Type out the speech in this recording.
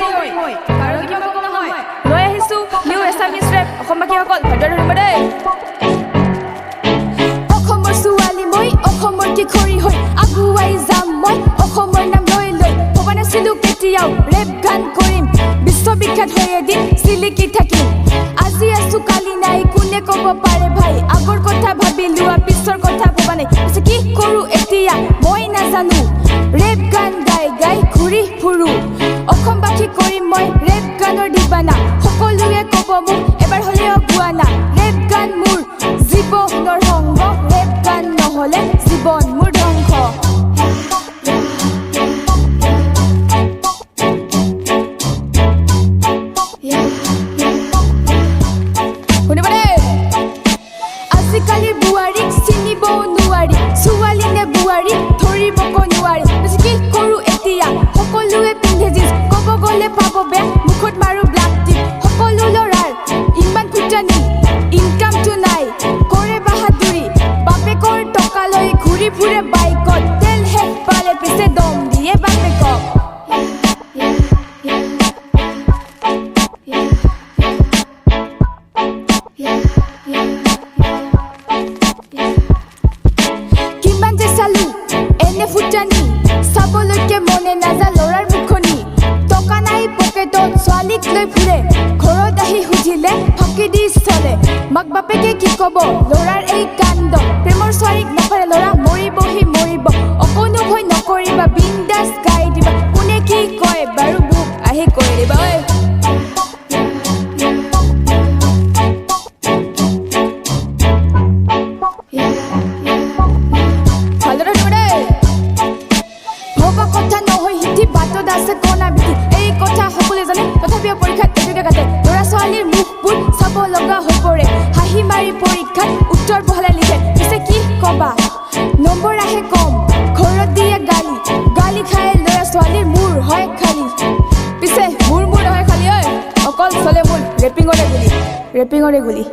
মই কাৰণ কিবা কম নহয় লৈ আহিছো নিউ এছামিজ ৰেপ অসমবাসীসকল ভাদৰ ধৰিবদে অসমৰ ছোৱালী মই অসমৰ কিশোৰী হৈ আগুৱাই যাম মই অসমৰ নাম লৈ লৈ ভবা নাছিলো কেতিয়াও ৰেপ গান কৰিম বিশ্ববিখ্যাত হৈ এদিন চিলিকি থাকিম আজি আছো কালি নাই কোনে ক'ব পাৰে ভাই আগৰ কথা ভাবি লোৱা পিছৰ কথা ভবা নাই কি কৰো এতিয়া মই নাজানো ৰেপ গান গাই গাই ঘূৰি ফুৰো অসমবাসী কৰিম মই ৰেপ গানৰ দিবানা সকলোৱে ক'ব মোক এবাৰ হ'লেও গোৱা না ৰেপ গান মোৰ জীৱনৰ সংগ ৰেপ গান নহ'লে জীৱন মোৰ ধ্বংস আজিকালি বোৱাৰীক চিনিব নোৱাৰি ছোৱালী নে বোৱাৰী ধৰিবক নোৱাৰি কি কৰো এতিয়া সকলোৱে পিন্ধে জিন্স ক'ব গ'লে পাব বেয়া মুখত মাৰো ব্লাক টিপ সকলো ল'ৰাৰ ইমান খুটানি ইনকামটো নাই কৰে বাহাদুৰি বাপেকৰ টকা লৈ ঘূৰি ফুৰে বাইকত তেল শেষ পালে পিছে দম দিয়ে বাপেকক কিমান যে চালো এনে ফুটানি চাবলৈকে মনে নাযা ল'ৰাৰ মুখনি টকা নাই পকেটত ছোৱালীক লৈ ফুৰে ঘৰত আহি সুধিলে ফাঁকি দি চলে মাক বাপেকে কি ক'ব ল'ৰাৰ এই কাণ্ড প্ৰেমৰ ছোৱালীক নাপাৰে ল'ৰা মৰিবহি মৰিব অকণো ভয় নকৰিবা বিন্দাছ গাই দিবা কোনে কি কয় বাৰু মোক আহি কৈ দিবা ঐ কথা নহয় হিতি বাটত আছে কণা বিধি এই কথা সকলোৱে জানে তথাপিও পৰীক্ষাত এটোকে কাটে ল'ৰা ছোৱালীৰ মুখবোৰ চাব লগা হৈ পৰে হাঁহি মাৰি পৰীক্ষাত উত্তৰ বহলাই লিখে পিছে কি ক'বা নম্বৰ আহে কম ঘৰত দিয়ে গালি গালি খাই ল'ৰা ছোৱালীৰ মূৰ হয় খালি পিছে মূৰ নহয় খালি ঐ অকল চলে মোৰ ৰেপিঙৰে গুলি